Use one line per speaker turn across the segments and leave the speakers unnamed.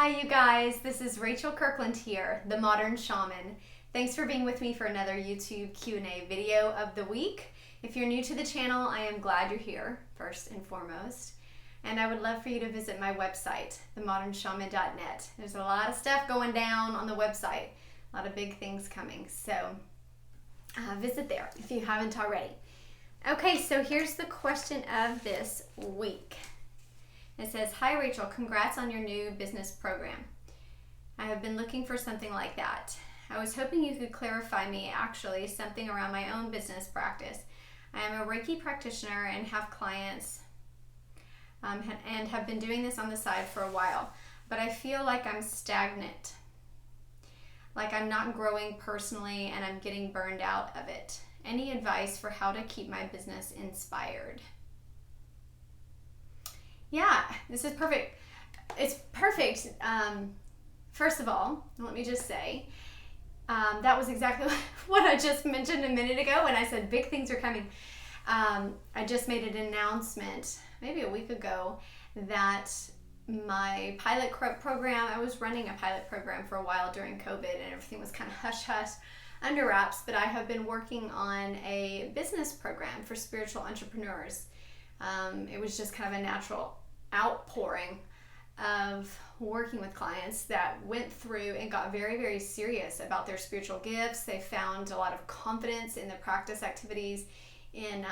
Hi you guys, this is Rachel Kirkland here, the Modern Shaman. Thanks for being with me for another YouTube Q&A video of the week. If you're new to the channel, I am glad you're here, first and foremost. And I would love for you to visit my website, themodernshaman.net. There's a lot of stuff going down on the website, a lot of big things coming, so visit there if you haven't already. Okay, so here's the question of this week. It says, "Hi Rachel, congrats on your new business program. I have been looking for something like that. I was hoping you could clarify me actually something around my own business practice. I am a Reiki practitioner and have clients and have been doing this on the side for a while, but I feel like I'm stagnant, like I'm not growing personally and I'm getting burned out of it. Any advice for how to keep my business inspired?" Yeah, this is perfect. It's perfect. First of all, let me just say, that was exactly what I just mentioned a minute ago when I said big things are coming. I just made an announcement maybe a week ago that my pilot program, I was running a pilot program for a while during COVID and everything was kind of hush-hush under wraps, but I have been working on a business program for spiritual entrepreneurs. It was just kind of a natural outpouring of working with clients that went through and got very, very serious about their spiritual gifts. They found a lot of confidence in the practice activities, in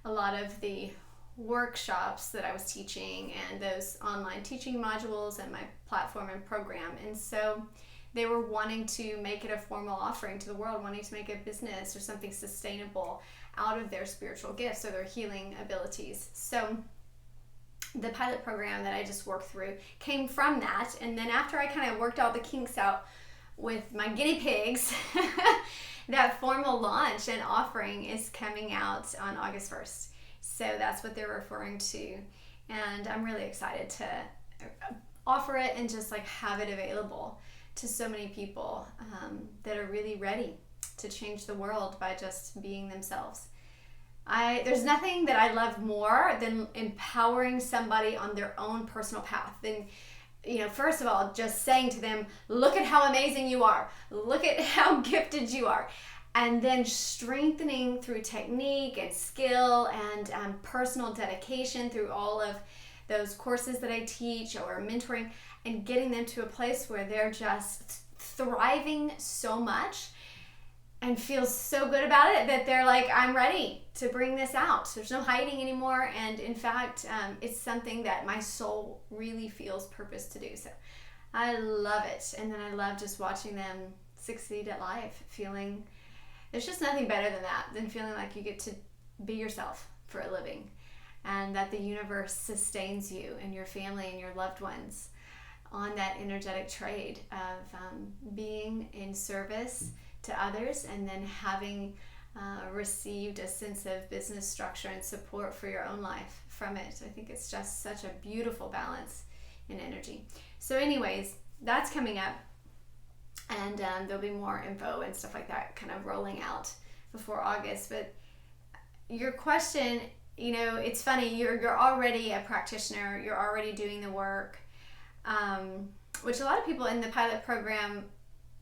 a lot of the workshops that I was teaching and those online teaching modules and my platform and program. And so they were wanting to make it a formal offering to the world, wanting to make a business or something sustainable out of their spiritual gifts or their healing abilities. So the pilot program that I just worked through came from that. And then after I kind of worked all the kinks out with my guinea pigs, that formal launch and offering is coming out on August 1st. So that's what they're referring to. And I'm really excited to offer it and just like have it available to so many people that are really ready to change the world by just being themselves. There's nothing that I love more than empowering somebody on their own personal path. Than, first of all, just saying to them, look at how amazing you are. Look at how gifted you are. And then strengthening through technique and skill and personal dedication through all of those courses that I teach or mentoring, and getting them to a place where they're just thriving so much and feel so good about it that they're like, I'm ready to bring this out. There's no hiding anymore. And in fact, it's something that my soul really feels purpose to do. So I love it. And then I love just watching them succeed at life, feeling there's just nothing better than that, than feeling like you get to be yourself for a living and that the universe sustains you and your family and your loved ones on that energetic trade of being in service to others and then having received a sense of business structure and support for your own life from it. I think it's just such a beautiful balance in energy. So anyways, that's coming up, and there'll be more info and stuff like that kind of rolling out before August. But your question, it's funny, you're already a practitioner, you're already doing the work, which a lot of people in the pilot program,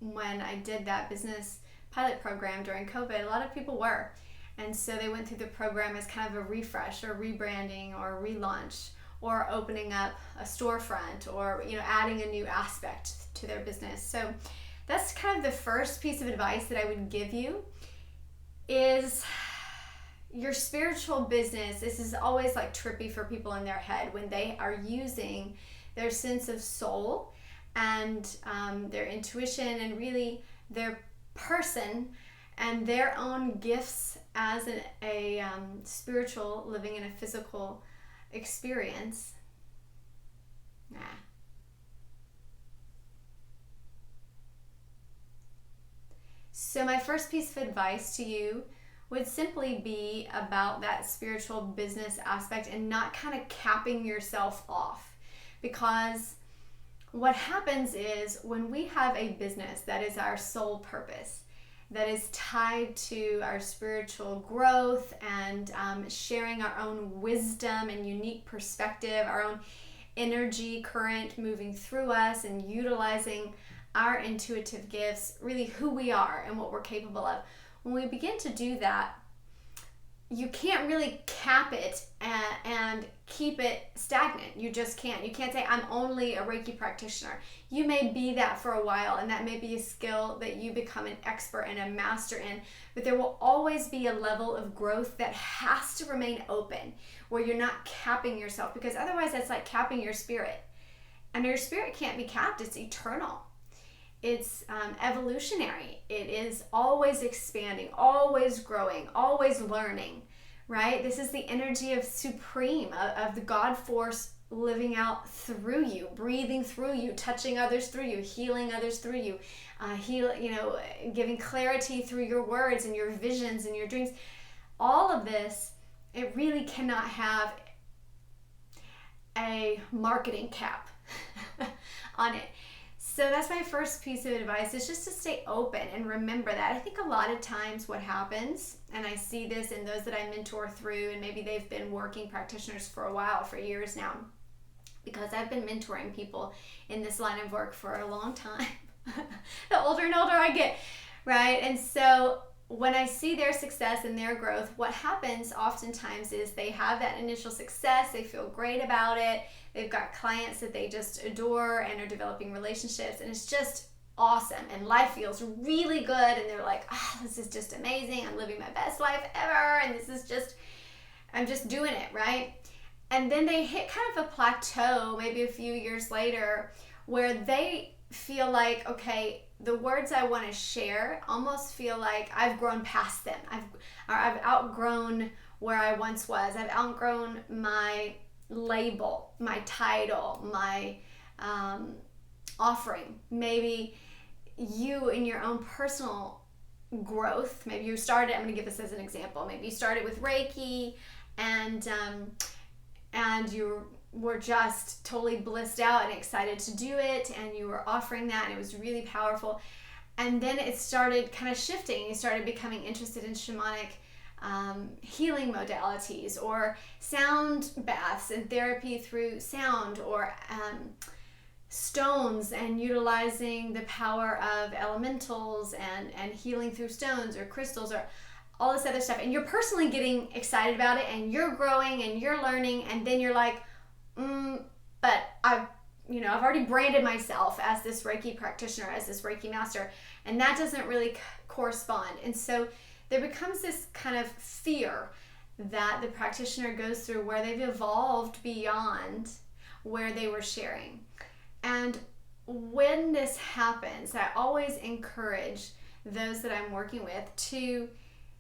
when I did that business pilot program during COVID, a lot of people were. And so they went through the program as kind of a refresh or rebranding or relaunch or opening up a storefront or, adding a new aspect to their business. So that's kind of the first piece of advice that I would give you is your spiritual business. This is always like trippy for people in their head when they are using their sense of soul and their intuition and really their person and their own gifts as a spiritual living in a physical experience. So my first piece of advice to you would simply be about that spiritual business aspect and not kind of capping yourself off, because what happens is when we have a business that is our sole purpose, that is tied to our spiritual growth and sharing our own wisdom and unique perspective, our own energy current moving through us and utilizing our intuitive gifts, really who we are and what we're capable of. When we begin to do that, you can't really cap it and keep it stagnant. You just can't. You can't say, I'm only a Reiki practitioner. You may be that for a while, and that may be a skill that you become an expert and a master in, but there will always be a level of growth that has to remain open, where you're not capping yourself, because otherwise that's like capping your spirit. And your spirit can't be capped. It's eternal. It's evolutionary. It is always expanding, always growing, always learning, right? This is the energy of supreme, of the God force living out through you, breathing through you, touching others through you, healing others through you, giving clarity through your words and your visions and your dreams. All of this, it really cannot have a marketing cap on it. So that's my first piece of advice, is just to stay open and remember that. I think a lot of times what happens, and I see this in those that I mentor through, and maybe they've been working practitioners for a while, for years now, because I've been mentoring people in this line of work for a long time. The older and older I get, right? And so when I see their success and their growth, what happens oftentimes is they have that initial success, they feel great about it, they've got clients that they just adore and are developing relationships, and it's just awesome, and life feels really good, and they're like, oh, this is just amazing, I'm living my best life ever, and this is just, I'm just doing it, right? And then they hit kind of a plateau maybe a few years later, where they feel like, okay, the words I want to share almost feel like I've grown past them. I've outgrown where I once was. I've outgrown my label, my title, my offering. Maybe you in your own personal growth, maybe you started, I'm going to give this as an example, maybe you started with Reiki and you were just totally blissed out and excited to do it, and you were offering that, and it was really powerful. And then it started kind of shifting. You started becoming interested in shamanic healing modalities, or sound baths and therapy through sound, or stones and utilizing the power of elementals and healing through stones or crystals, or all this other stuff. And you're personally getting excited about it, and you're growing and you're learning, and then you're like, but I've already branded myself as this Reiki practitioner, as this Reiki master, and that doesn't really correspond. And so there becomes this kind of fear that the practitioner goes through, where they've evolved beyond where they were sharing. And when this happens, I always encourage those that I'm working with to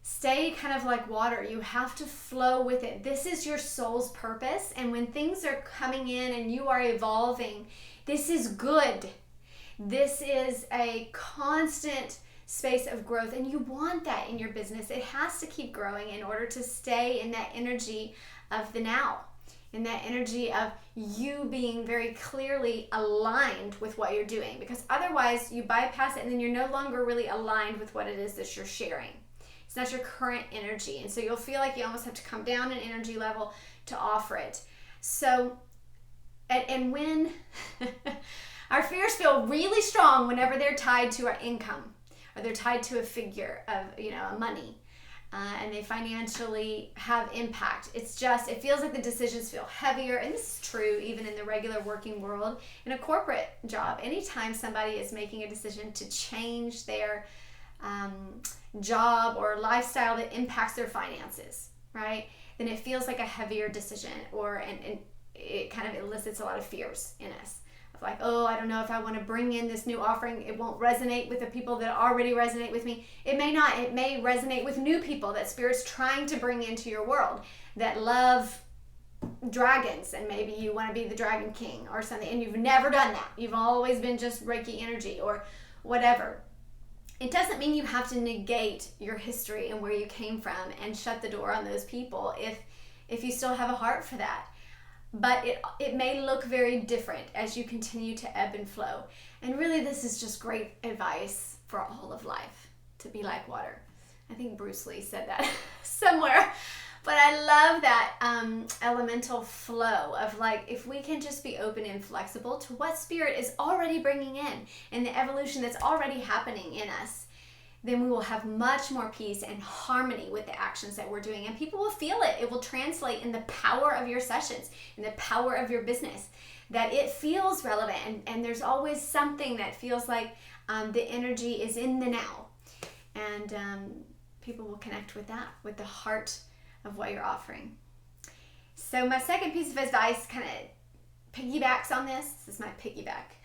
stay kind of like water. You have to flow with it. This is your soul's purpose. And when things are coming in and you are evolving, this is good. This is a constant space of growth, and you want that in your business. It has to keep growing in order to stay in that energy of the now, in that energy of you being very clearly aligned with what you're doing, because otherwise you bypass it and then you're no longer really aligned with what it is that you're sharing. It's not your current energy, and so you'll feel like you almost have to come down an energy level to offer it. So, and when our fears feel really strong whenever they're tied to our income, or they're tied to a figure of money, and they financially have impact. It feels like the decisions feel heavier, and this is true even in the regular working world. In a corporate job, anytime somebody is making a decision to change their job or lifestyle that impacts their finances, right, then it feels like a heavier decision, and it kind of elicits a lot of fears in us. Of like, oh, I don't know if I want to bring in this new offering. It won't resonate with the people that already resonate with me. It may not. It may resonate with new people that Spirit's trying to bring into your world that love dragons, and maybe you want to be the Dragon King or something, and you've never done that. You've always been just Reiki energy or whatever. It doesn't mean you have to negate your history and where you came from and shut the door on those people if you still have a heart for that. But it may look very different as you continue to ebb and flow. And really, this is just great advice for all of life, to be like water. I think Bruce Lee said that somewhere. But I love that elemental flow of like, if we can just be open and flexible to what spirit is already bringing in and the evolution that's already happening in us, then we will have much more peace and harmony with the actions that we're doing. And people will feel it. It will translate in the power of your sessions, in the power of your business, that it feels relevant. And there's always something that feels like the energy is in the now. And people will connect with that, with the heart of what you're offering. So my second piece of advice kind of piggybacks on this. This is my piggyback.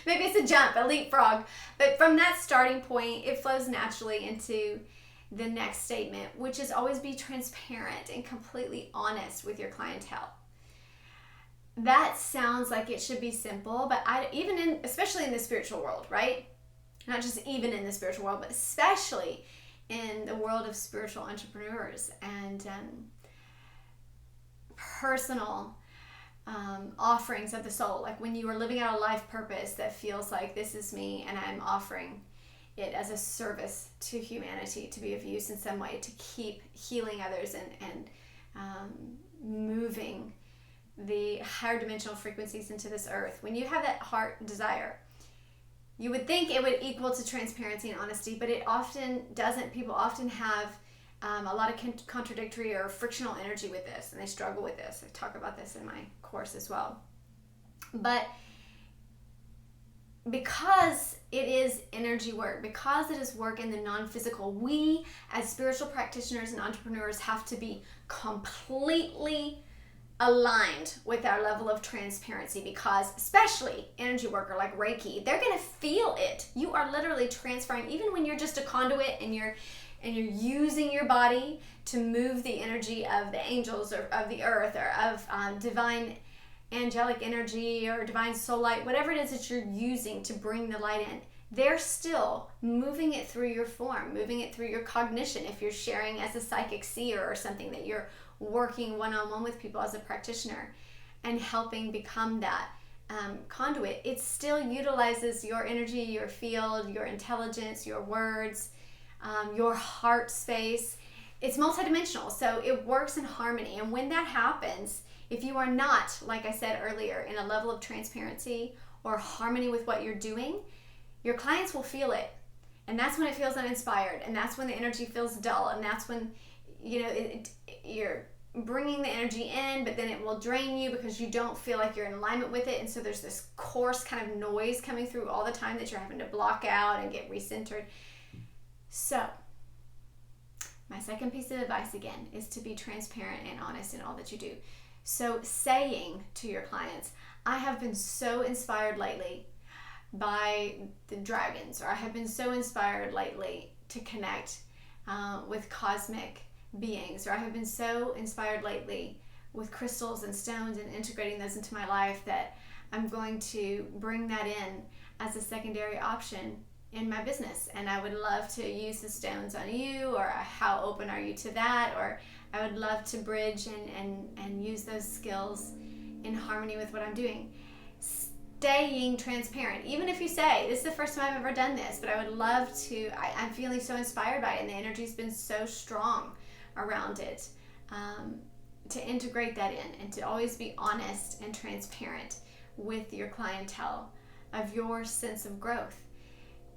Maybe it's a jump, a leapfrog. But from that starting point, it flows naturally into the next statement, which is always be transparent and completely honest with your clientele. That sounds like it should be simple, but especially in the spiritual world, right? Not just even in the spiritual world, but especially in the world of spiritual entrepreneurs and personal offerings of the soul. Like when you are living out a life purpose that feels like this is me and I'm offering it as a service to humanity, to be of use in some way, to keep healing others and moving the higher dimensional frequencies into this earth. When you have that heart desire, you would think it would equal to transparency and honesty, but it often doesn't. People often have a lot of contradictory or frictional energy with this, and they struggle with this. I talk about this in my course as well. But because it is energy work, because it is work in the non-physical, we as spiritual practitioners and entrepreneurs have to be completely aligned with our level of transparency, because especially energy worker like Reiki, they're going to feel it. You are literally transferring, even when you're just a conduit and you're using your body to move the energy of the angels or of the earth or of divine angelic energy or divine soul light, whatever it is that you're using to bring the light in. They're still moving it through your form, moving it through your cognition. If you're sharing as a psychic seer or something, that you're working one-on-one with people as a practitioner and helping become that conduit, it still utilizes your energy, your field, your intelligence, your words, your heart space. It's multidimensional, so it works in harmony. And when that happens, if you are not, like I said earlier, in a level of transparency or harmony with what you're doing, your clients will feel it. And that's when it feels uninspired, and that's when the energy feels dull, and that's when you're bringing the energy in, but then it will drain you because you don't feel like you're in alignment with it. And so there's this coarse kind of noise coming through all the time that you're having to block out and get recentered. So my second piece of advice, again, is to be transparent and honest in all that you do. So saying to your clients, I have been so inspired lately by the dragons, or I have been so inspired lately to connect with cosmic beings, or I have been so inspired lately with crystals and stones and integrating those into my life that I'm going to bring that in as a secondary option in my business. And I would love to use the stones on you, or how open are you to that? Or I would love to bridge and use those skills in harmony with what I'm doing. Staying transparent, even if you say, this is the first time I've ever done this, but I would love to, I'm feeling so inspired by it, and the energy's been so strong around it, to integrate that in and to always be honest and transparent with your clientele of your sense of growth.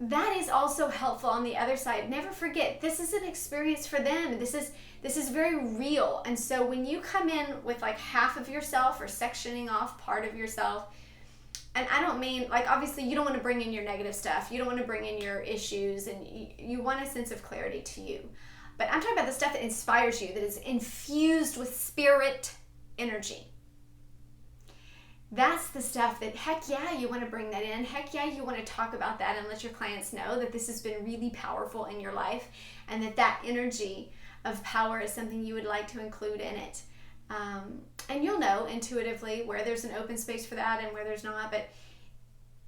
That is also helpful on the other side. Never forget, this is an experience for them. This is very real. And so when you come in with like half of yourself or sectioning off part of yourself, and I don't mean, like, obviously you don't want to bring in your negative stuff. You don't want to bring in your issues, and you want a sense of clarity to you. But I'm talking about the stuff that inspires you, that is infused with spirit energy. That's the stuff that, heck yeah, you want to bring that in. Heck yeah, you want to talk about that and let your clients know that this has been really powerful in your life, and that energy of power is something you would like to include in it. And you'll know intuitively where there's an open space for that and where there's not, but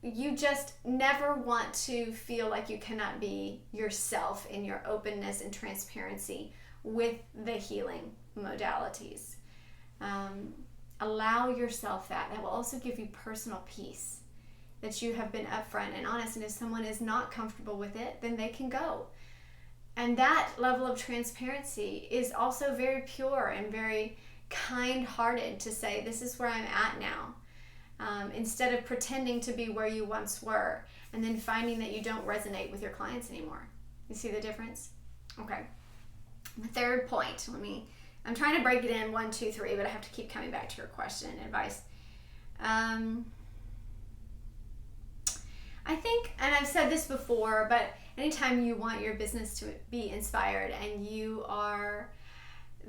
you just never want to feel like you cannot be yourself in your openness and transparency with the healing modalities. Allow yourself that. That will also give you personal peace, that you have been upfront and honest. And if someone is not comfortable with it, then they can go. And that level of transparency is also very pure and very kind-hearted to say, this is where I'm at now. Instead of pretending to be where you once were and then finding that you don't resonate with your clients anymore. You see the difference? Okay. The third point, I'm trying to break it in 1, 2, 3, but I have to keep coming back to your question and advice. I think, and I've said this before, but anytime you want your business to be inspired and you are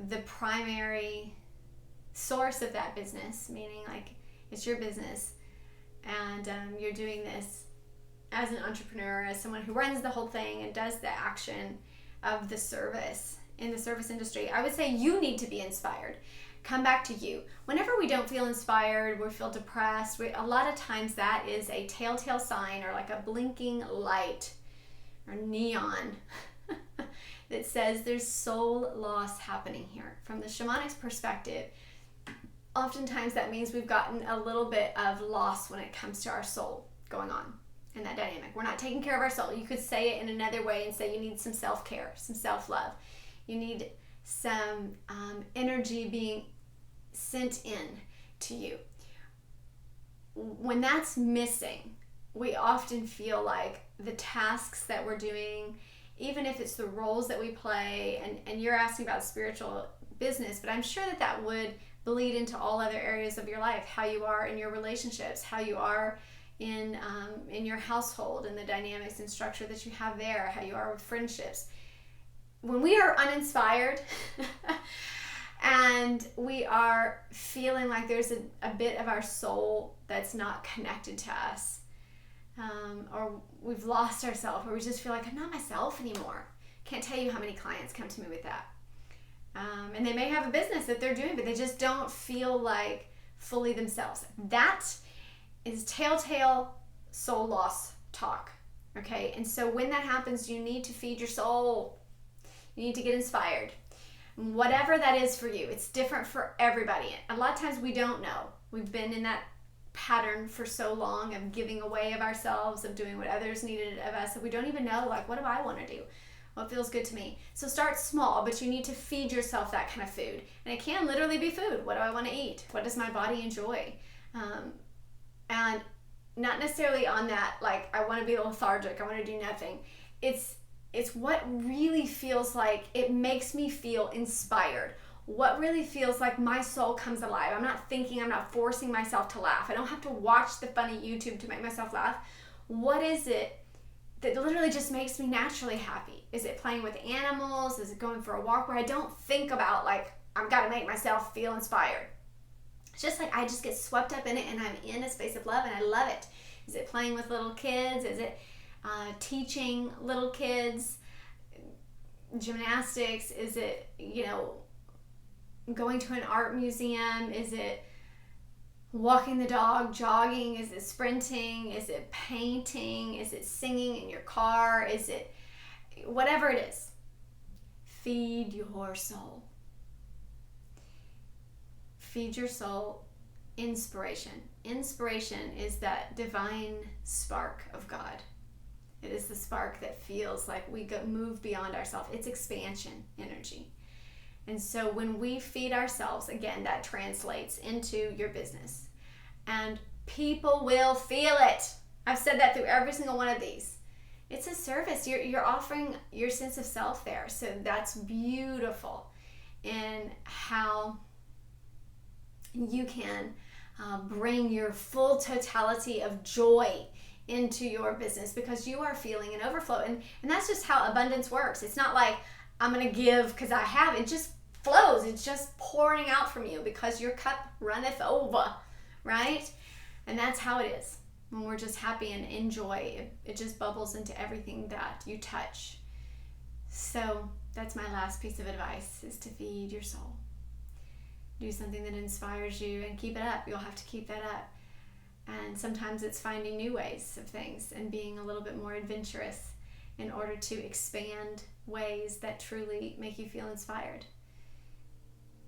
the primary source of that business, meaning like it's your business and you're doing this as an entrepreneur, as someone who runs the whole thing and does the action of the service in the service industry, I would say you need to be inspired. Come back to you. Whenever we don't feel inspired, we feel depressed, a lot of times that is a telltale sign or like a blinking light or neon that says there's soul loss happening here. From the shamanic perspective, oftentimes that means we've gotten a little bit of loss when it comes to our soul going on in that dynamic. We're not taking care of our soul. You could say it in another way and say you need some self-care, some self-love. You need some energy being sent in to you. When that's missing, we often feel like the tasks that we're doing, even if it's the roles that we play, and you're asking about spiritual business, but I'm sure that would bleed into all other areas of your life, how you are in your relationships, how you are in your household and the dynamics and structure that you have there, how you are with friendships. When we are uninspired and we are feeling like there's a bit of our soul that's not connected to us, or we've lost ourselves, or we just feel like I'm not myself anymore. Can't tell you how many clients come to me with that. And they may have a business that they're doing, but they just don't feel like fully themselves. That is telltale soul loss talk. Okay? And so when that happens, you need to feed your soul. You need to get inspired. Whatever that is for you, it's different for everybody. A lot of times we don't know. We've been in that pattern for so long of giving away of ourselves, of doing what others needed of us, that we don't even know, like, what do I want to do? What feels good to me? So start small, but you need to feed yourself that kind of food. And it can literally be food. What do I want to eat? What does my body enjoy? And not necessarily on that, like, I want to be lethargic, I want to do nothing. It's what really feels like it makes me feel inspired. What really feels like my soul comes alive. I'm not thinking, I'm not forcing myself to laugh. I don't have to watch the funny YouTube to make myself laugh. What is it that literally just makes me naturally happy? Is it playing with animals? Is it going for a walk where I don't think about, like, I've got to make myself feel inspired? It's just like I just get swept up in it and I'm in a space of love and I love it. Is it playing with little kids? Is it teaching little kids gymnastics? Is it, going to an art museum? Is it walking the dog, jogging? Is it sprinting? Is it painting? Is it singing in your car? Is it whatever it is? Feed your soul. Feed your soul inspiration. Inspiration is that divine spark of God. It is the spark that feels like we move beyond ourselves. It's expansion energy. And so when we feed ourselves, again, that translates into your business. And people will feel it. I've said that through every single one of these. It's a service. You're offering your sense of self there. So that's beautiful in how you can bring your full totality of joy into your business because you are feeling an overflow. And that's just how abundance works. It's not like I'm going to give because I have. It just flows. It's just pouring out from you because your cup runneth over, right? And that's how it is. When we're just happy and enjoy, it just bubbles into everything that you touch. So that's my last piece of advice, is to feed your soul. Do something that inspires you and keep it up. You'll have to keep that up. And sometimes it's finding new ways of things and being a little bit more adventurous in order to expand ways that truly make you feel inspired.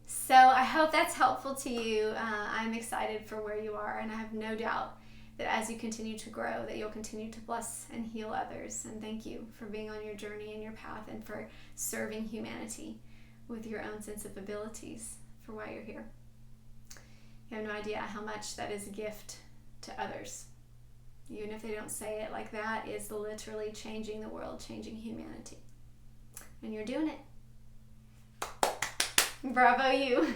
So I hope that's helpful to you. I'm excited for where you are, and I have no doubt that as you continue to grow, that you'll continue to bless and heal others. And thank you for being on your journey and your path, and for serving humanity with your own sense of abilities for why you're here. You have no idea how much that is a gift to others. Even if they don't say it like that, is literally changing the world, changing humanity. And you're doing it. Bravo you.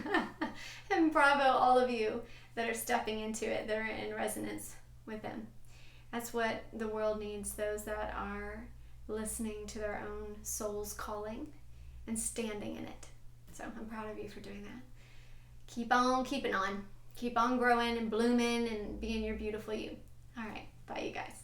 And bravo all of you that are stepping into it, that are in resonance with them. That's what the world needs, those that are listening to their own soul's calling and standing in it. So I'm proud of you for doing that. Keep on keeping on. Keep on growing and blooming and being your beautiful you. All right. Bye, you guys.